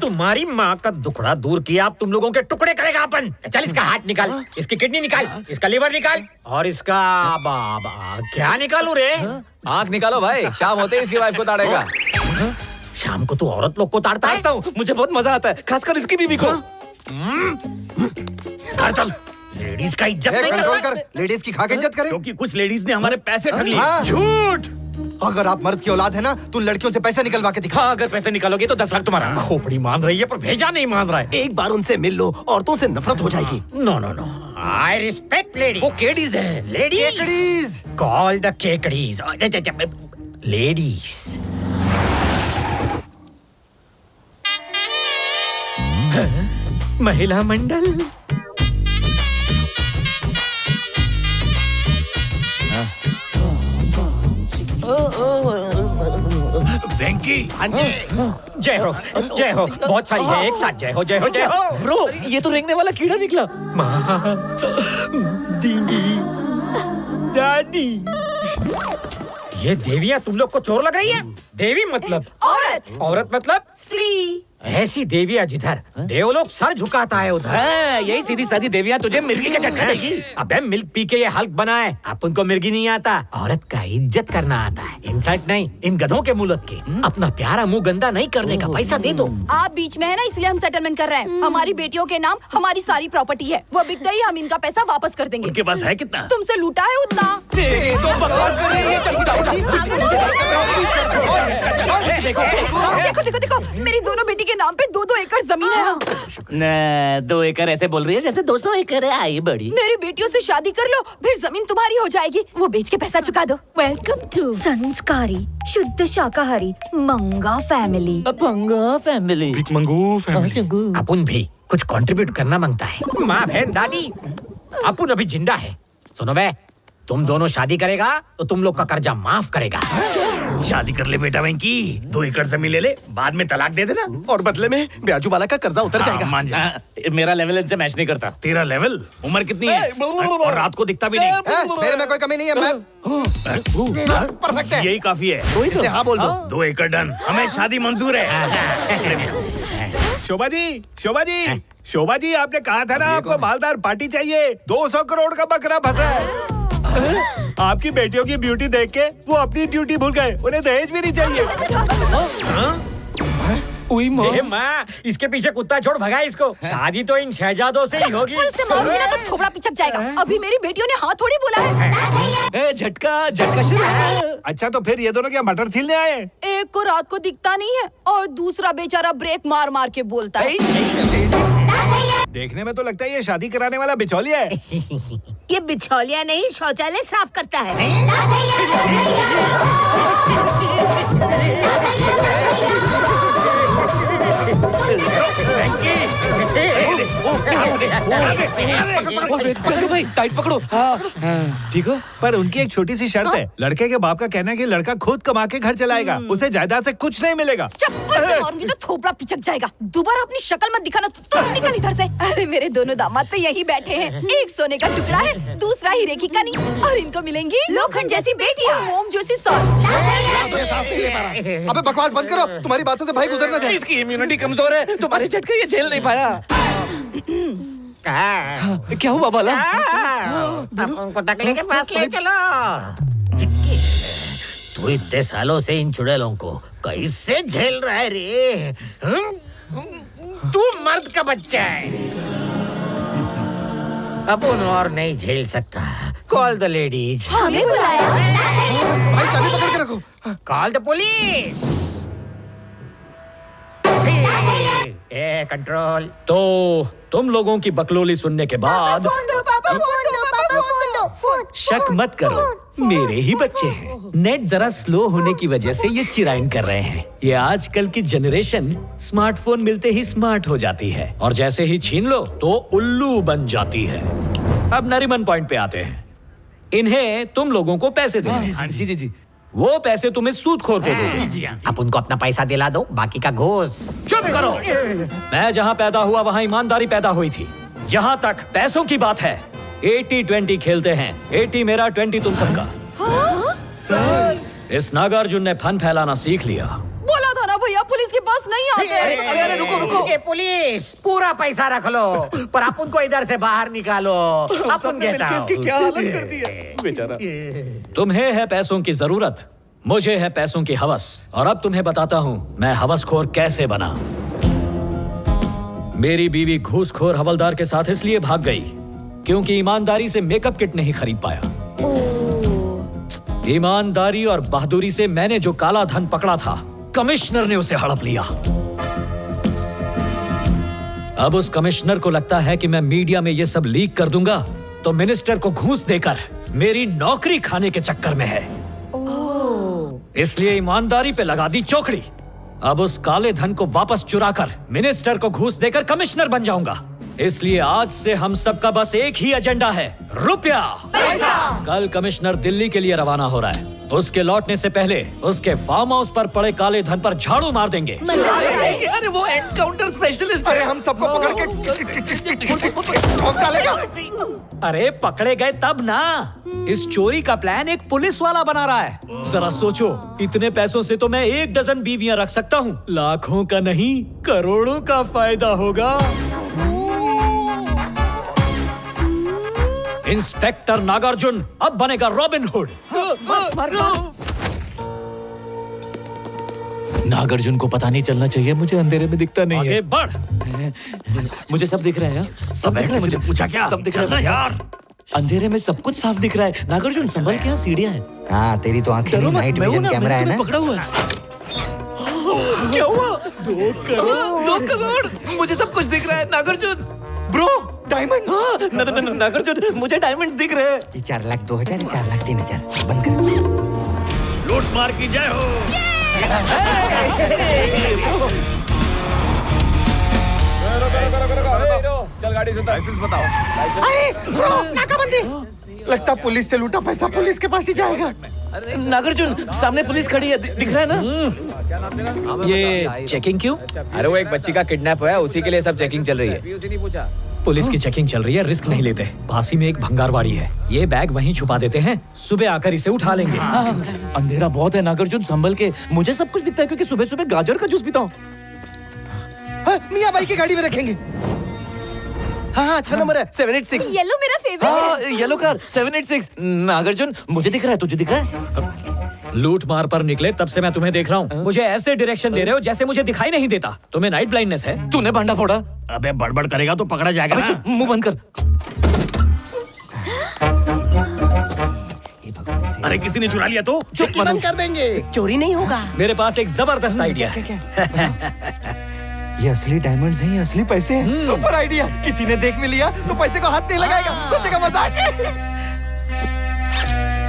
तुम्हारी माँ का दुखड़ा दूर किया, अब तुम लोगों के टुकड़े करेगा अपन। चल इसका हार्ट निकाल, इसकी किडनी निकाल, इसका लिवर निकाल और इसका क्या निकालूं रे? आँख निकालो भाई, शाम होते ही इसकी वाइफ को ताड़ेगा। शाम को तू औरत लोग को ताड़ता है? हूँ, मुझे बहुत मजा आता है, खासकर इसकी बीवी को। घर चल, लेडीज का इज्जत नहीं कंट्रोल करता। कर, लेडीज की खा के इज्जत करे। क्योंकि कुछ लेडीज ने हमारे पैसे ठग लिए। हाँ। झूठ। अगर आप मर्द की औलाद है ना, तो लड़कियों से पैसे निकलवा के दिखा। हाँ, अगर पैसे निकालोगे तो 10 लाख तुम्हारा। खोपड़ी मान रही है पर भेजा नहीं मान रहा है। एक बार उनसे मिल लो, औरतों से नफरत हो जाएगी। No no no, I respect ladies. वो केडीज है। लेडीज कॉल द केकड़ीज। लेडीज महिला मंडल। वेंकी। हाँ जी, जय हो जय हो, बहुत सारी है एक साथ। जय हो जय हो जय हो। ब्रो, ये तो रेंगने वाला कीड़ा निकला। माँ, दीदी, दादी, ये देवियाँ तुम लोग को चोर लग रही है? देवी मतलब औरत। औरत मतलब स्त्री। ऐसी देवियाँ जिधर देवलोक सर झुकाता है उधर। हाँ, यही सीधी सादी देवियाँ तुझे मिर्गी का झटका देगी। अबे मिल्क पी के ये हल्क बना है, अपन को मिर्गी नहीं आता, औरत का इज्जत करना आता है। इंसल्ट नहीं, इन गधों के मुंह लग के अपना प्यारा मुंह गंदा नहीं करने का पैसा दे दो। आप बीच में है ना, इसलिए हम सेटलमेंट कर रहे हैं। हमारी बेटियों के नाम हमारी सारी प्रॉपर्टी है, वो बिक गई, हम इनका पैसा वापस कर देंगे। उनके पास है कितना? तुमसे लूटा है उतना। तो बकवास कर रही है। चल, उठा, देखो देखो देखो, मेरी दोनों बेटी के नाम पे 2-2 एकड़ जमीन है। न, 2 एकड़ ऐसे बोल रही है जैसे 200 एकड़ है। आई बड़ी। मेरी बेटियों से शादी कर लो, फिर जमीन तुम्हारी हो जाएगी, वो बेच के पैसा चुका दो। वेलकम टू संस्कारी शुद्ध शाकाहारी मंगा फैमिली। पंगा फैमिली। मंगू फैमिली। अपन भी कुछ कंट्रीब्यूट करना मांगता है। माँ बहन दादी, अपन अभी जिंदा है। सुनो बे, तुम दोनों शादी करेगा तो तुम लोग का कर्जा माफ करेगा। शादी कर ले बेटा वेंकी, 2 एकड़ जमीन ले ले, बाद में तलाक दे देना और बदले में ब्याजू वाला का कर्जा उतर जाएगा। मान जा। मेरा लेवल इनसे मैच नहीं करता। तेरा लेवल? उम्र कितनी है? और रात को दिखता भी नहीं। मेरे में कोई कमी नहीं है, मैं परफेक्ट है। यही काफी है। इससे हाँ बोल दो। 2 एकड़ डन, हमें शादी मंजूर है। शोभा जी, शोभा जी, शोभा जी, आपने कहा था ना आपको मालदार पार्टी चाहिए। 200 करोड़ का बकरा फंसा है। आपकी बेटियों की ब्यूटी देख के वो अपनी ड्यूटी भूल गए, उन्हें दहेज भी नहीं चाहिए। ए माँ, इसके पीछे कुत्ता छोड़ भगा इसको। शादी तो इन शहजादों से ही होगी। चप्पल से मारूंगी ना तो थोबड़ा पिचक जाएगा। अभी मेरी बेटियों ने हाँ थोड़ी बोला है। झटका शुरू। अच्छा, तो फिर ये दोनों क्या मटर छीलने आए? एक को रात को दिखता नहीं है और दूसरा बेचारा ब्रेक मार मार के बोलता है। देखने में तो लगता है ये शादी कराने वाला बिचौलिया है। ये बिछौलिया नहीं, शौचालय साफ करता है। टाइट पकड़ो। ठीक हो? पर उनकी एक छोटी सी शर्त है। लड़के के बाप का कहना है कि लड़का खुद कमा के घर चलाएगा, उसे जायदाद से कुछ नहीं मिलेगा। चप्पल से मारूंगी तो थोपड़ा पिचक जाएगा। दोबारा अपनी शक्ल मत दिखाना, तुम निकल इधर से। अरे मेरे दोनों दामाद तो यही बैठे हैं। एक सोने का टुकड़ा है, दूसरा हीरे की कनी, और इनको मिलेंगी लोखंड जैसी बेटियां, मोम जैसी सास। अबे बकवास बंद करो, तुम्हारी बातों से भाई गुजर ना जाए। इसकी इम्यूनिटी कमजोर है, तुम्हारे झटके ये झेल नहीं पाया। क्या हुआ बाला? अपन को टकले के पास ले चलो। तू इतने सालों से इन चुड़ैलों को कैसे झेल रहा है रे? तू मर्द का बच्चा है, अपन और नहीं झेल सकता। Call the ladies. हमें बुलाया। भाई चाबी पकड़ के रखो। Call the police. कंट्रोल। तो तुम लोगों की बकलोली सुनने के बाद शक मत करो, मेरे ही बच्चे हैं। नेट जरा स्लो होने की वजह से ये चिराइन कर रहे हैं। ये आजकल की जनरेशन स्मार्टफोन मिलते ही स्मार्ट हो जाती है और जैसे ही छीन लो तो उल्लू बन जाती है। अब नरीमन पॉइंट पे आते हैं। इन्हें तुम लोगों को पैसे देने। जी। वो पैसे तुम्हें सूदखोर को दो। आप उनको अपना पैसा दिला दो, बाकी का घूस। चुप करो। मैं जहां पैदा हुआ वहां ईमानदारी पैदा हुई थी। जहां तक पैसों की बात है, 80-20 खेलते हैं। 80 मेरा, 20 तुम सबका। सर, इस नागार्जुन ने फन फैलाना सीख लिया। बोला था ना भैया, पुलिस के पास नहीं आते। अरे रुको। ये पुलिस पूरा पैसा रख लो, पर अपन को इधर से बाहर निकालो। अपन गेट आउट। क्या हालत कर दी है बेचारा। तुम्हें है पैसों की जरूरत, मुझे है पैसों की हवस। और अब तुम्हें बताता हूँ मैं हवसखोर कैसे बना। मेरी बीवी घूसखोर हवलदार के साथ इसलिए भाग गई क्योंकि ईमानदारी से मेकअप किट नहीं खरीद पाया। ईमानदारी और बहादुरी से मैंने जो काला धन पकड़ा था, कमिश्नर ने उसे हड़प लिया। अब उस कमिश्नर को लगता है कि मैं मीडिया में ये सब लीक कर दूंगा तो मिनिस्टर को घूस देकर मेरी नौकरी खाने के चक्कर में है। इसलिए ईमानदारी पे लगा दी चौकड़ी। अब उस काले धन को वापस चुराकर मिनिस्टर को घूस देकर कमिश्नर बन जाऊंगा। इसलिए आज से हम सबका बस एक ही एजेंडा है, रुपया। कल कमिश्नर दिल्ली के लिए रवाना हो रहा है। उसके लौटने से पहले उसके फार्म हाउस पर पड़े काले धन पर झाड़ू मार देंगे। अरे वो एनकाउंटर स्पेशलिस्ट। अरे हम सबको पकड़ के ठोक डालेगा। अरे पकड़े गए तब ना। इस चोरी का प्लान एक पुलिस वाला बना रहा है। जरा सोचो, इतने पैसों से तो मैं 1 डज़न बीवियां रख सकता हूँ। लाखों का नहीं, करोड़ों का फायदा होगा। इंस्पेक्टर नागार्जुन अब बनेगा रॉबिन हुड। नागार्जुन को पता नहीं चलना चाहिए, मुझे अंधेरे में दिखता नहीं आगे है। बढ़। मुझे सब दिख रहा है। सब दिख रहा है मुझे। पूछा क्या? सब दिख रहा है यार। अंधेरे में सब कुछ साफ दिख रहा है। नागार्जुन संभल के, यहाँ सीढ़ियाँ हैं। हाँ तेरी तो आंखें नहीं, नाइट विजन कैमरा है ना। पकड़ा हुआ है। क्या हुआ? 2 करोड़। मुझे सब कुछ दिख रहा है नागार्जुन। Bro diamond. हाँ, नागार्जुन मुझे डायमंड्स दिख रहे हैं। ये 4 लाख 2,000, 4 लाख 3,000 बंद कर। लूट मार की जय हो। चल गाड़ी से लाइसेंस बताओ। ब्रो नाकाबंदी। लगता पुलिस से लूटा पैसा पुलिस के पास ही जाएगा। नागार्जुन सामने पुलिस खड़ी है, दिख रहा है ना? ये चेकिंग क्यों? अरे वो एक बच्ची का किडनैप हुआ है, उसी के लिए सब चेकिंग चल रही है। पुलिस की चेकिंग चल रही है, रिस्क नहीं लेते। पासी में एक भंगारवाड़ी है, ये बैग वहीं छुपा देते हैं, सुबह आकर इसे उठा लेंगे। अंधेरा बहुत है नागार्जुन, संभल के। मुझे सब कुछ दिखता है क्योंकि सुबह सुबह गाजर का जूस पीता हूँ। मियाँ भाई की गाड़ी में रखेंगे। हाँ, अच्छा नंबर है 786। येलो मेरा फेवरेट है। हाँ, येलो कार 786। नागार्जुन मुझे दिख रहा है, तुझे दिख रहा है? लूट मार पर निकले तब से मैं तुम्हें देख रहा हूँ। मुझे ऐसे डायरेक्शन दे रहे हो जैसे मुझे दिखाई नहीं देता। तुम्हें नाइट ब्लाइंडनेस है? तूने भांडा फोड़ा। अबे बड़बड़ करेगा तो पकड़ा जाएगा ना। मुंह बंद कर। अरे किसी ने चुरा लिया तो चुप बंद कर देंगे, चोरी नहीं होगा। मेरे पास एक जबरदस्त आइडिया है। ये असली डायमंड्स हैं, ये असली पैसे हैं। Super idea. किसी ने देख भी लिया तो पैसे को हाथ नहीं लगाएगा, सोचेगा मजाक है।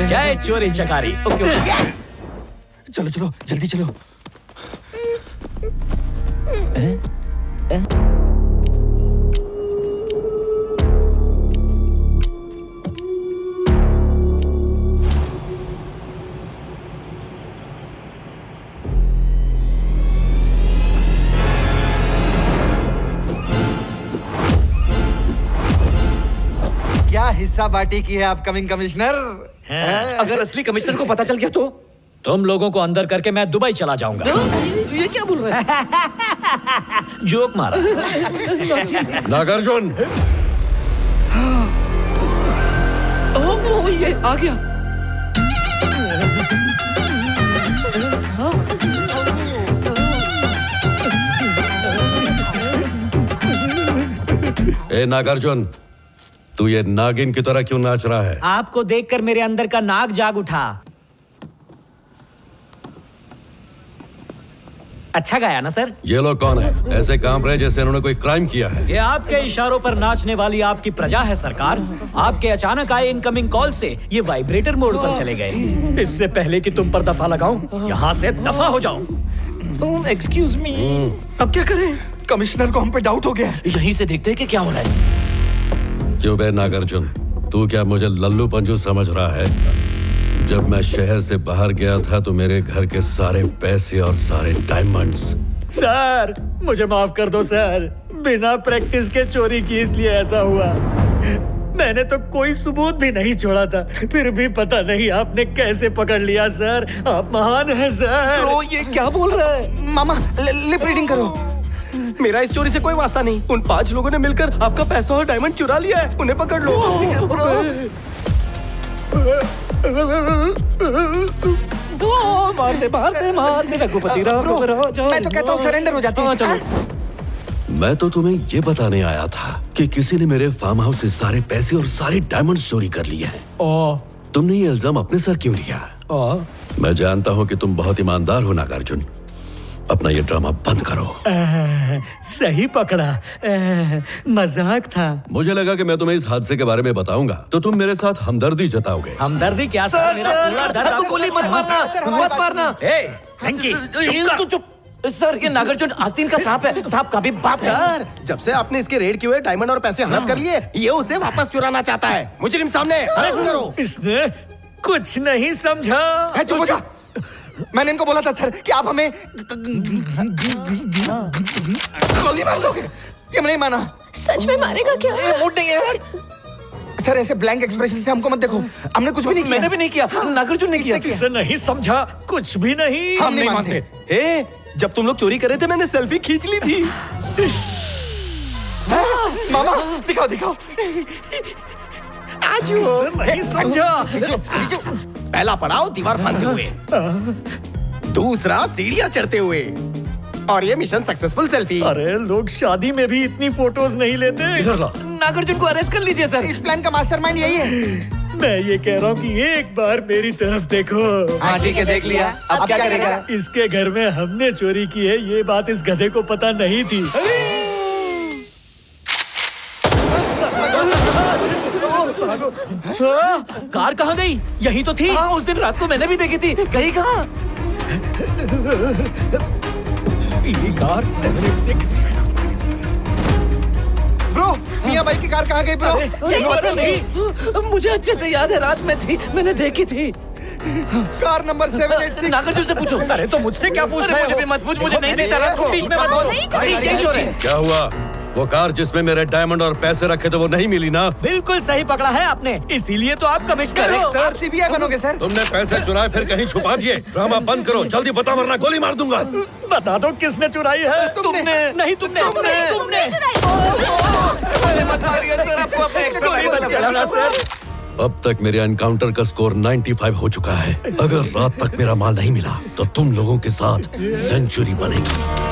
जय चोरी चकारी। चलो चलो जल्दी चलो। क्या हिस्सा बाटी की है अपकमिंग कमिश्नर? अगर असली कमिश्नर को पता चल गया तो? तुम लोगों को अंदर करके मैं दुबई चला जाऊंगा। ये क्या बोल रहा है? जोक मारा। नागार्जुन, ओह ये आ गया। ए नागार्जुन, तू ये नागिन की तरह क्यों नाच रहा है? आपको देखकर मेरे अंदर का नाग जाग उठा। अच्छा गाया ना सर? ये लोग कौन है? ऐसे काम रहे जैसे इन्होंने कोई क्राइम किया है। ये आपके इशारों पर नाचने वाली आपकी प्रजा है सरकार। आपके अचानक आए इनकमिंग कॉल से ये वाइब्रेटर मोड पर चले गए। इससे पहले कि तुम पर दफा लगाऊं, यहाँ से दफा हो जाओ। एक्सक्यूज मी, अब क्या करें? कमिश्नर को हम पे डाउट हो गया। यहीं से देखते हैं कि क्या हो रहा है। क्यों बे नागार्जुन, तू क्या मुझे लल्लू पंजू समझ रहा है? जब मैं शहर से बाहर गया था तो मेरे घर के सारे पैसे और सारे डायमंड्स। सर मुझे माफ कर दो सर, बिना प्रैक्टिस के चोरी की इसलिए ऐसा हुआ। मैंने तो कोई सबूत भी नहीं छोड़ा था, फिर भी पता नहीं आपने कैसे पकड़ लिया सर। आप महान हैं सर। ब्रो ये क्या बोल रहा है? मामा लिप रीडिंग करो। मेरा इस चोरी से कोई वास्ता नहीं। उन 5 लोगों ने मिलकर आपका पैसा और डायमंड चुरा लिया है। उन्हें पकड़ लो। मारते रघुपति राम राजा। मैं तो कहता हूँ सरेंडर हो जाते हैं। चलो। मैं तो तुम्हें ये बताने आया था कि किसी ने मेरे फार्म हाउस से सारे पैसे और सारे डायमंड्स चोरी कर लिए हैं। तुमने ये इल्जाम अपने सर क्यों लिया? मैं जानता हूँ कि तुम बहुत ईमानदार हो नागार्जुन। अपना ये ड्रामा बंद करो। सही पकड़ा, मजाक था। मुझे लगा कि मैं तुम्हें इस हादसे के बारे में बताऊंगा तो तुम मेरे साथ हमदर्दी जताओगे। हमदर्दी क्या सर? मेरा पूरा दर्द आपको गोली मत मारना, मत मारना। हैंकी, तू चुप। सर ये नागार्जुन आस्तीन का सांप है, सांप का भी बाप है। सर जब से आपने इसके रेड किए हुए डायमंड और पैसे हड़प कर लिए, ये उसे वापस चुराना चाहता है। मुजरिम सामने, अरेस्ट करो। इसने कुछ नहीं समझा। चुप हो जा। मैंने इनको बोला था सर कि आप हमें गोली मार दोगे। ये नहीं माना। सच में मारेगा क्या? ये मूड नहीं है यार। सर ऐसे ब्लैंक एक्सप्रेशन से हमको मत देखो। हमने कुछ भी नहीं किया। मैंने भी नहीं किया, नागार्जुन ने किया। इसे नहीं समझा, कुछ भी नहीं। हम नहीं मानते। ए, जब तुम लोग चोरी कर रहे थे मैंने सेल्फी खींच ली थी। मामा दिखाओ दिखाओ। आज नहीं समझा। पहला पड़ाव दीवार फांदते हुए, दूसरा सीढ़ियां चढ़ते हुए, और ये मिशन सक्सेसफुल सेल्फी। अरे लोग शादी में भी इतनी फोटोज नहीं लेते। नागार्जुन को अरेस्ट कर लीजिए सर। इस प्लान का मास्टरमाइंड यही है। मैं ये कह रहा हूँ कि एक बार मेरी तरफ देखो। हाँ ठीक है, देख लिया। अब क्या करेगा? इसके घर में हमने चोरी की है, ये बात इस गधे को पता नहीं थी। कार कहाँ गई? यही तो थी। हाँ उस दिन रात को मैंने भी देखी थी। गई कहाँ? पीली कार 786। ब्रो मियां भाई की कार कहाँ गई ब्रो? पता नहीं, मुझे अच्छे से याद है, रात में थी, मैंने देखी थी। Car number 786। नागार्जुन से पूछो। अरे तो मुझसे क्या पूछ रहे हो? मुझे भी मत पूछ, मुझे नहीं देखता रात को। बीच में मत बोल। यही चोर है। क्या हुआ? वो कार जिसमें मेरे डायमंड और पैसे रखे थे वो नहीं मिली ना? बिल्कुल सही पकड़ा है आपने, इसीलिए तो आप कमिश्नर हो। सर सीबीआई बनोगे सर। तुमने पैसे चुराए फिर कहीं छुपा दिए। ड्रामा बंद करो, जल्दी बता वरना गोली मार दूंगा। बता दो किसने चुराई है? तुमने। नहीं तुमने। मत मारिए सर, आपको अपने एक्स्ट्रा गोली मत चलाना सर। अब तक मेरे एनकाउंटर का स्कोर 95 हो चुका है। अगर रात तक मेरा माल नहीं मिला तो तुम लोगों के साथ सेंचुरी बनेगी।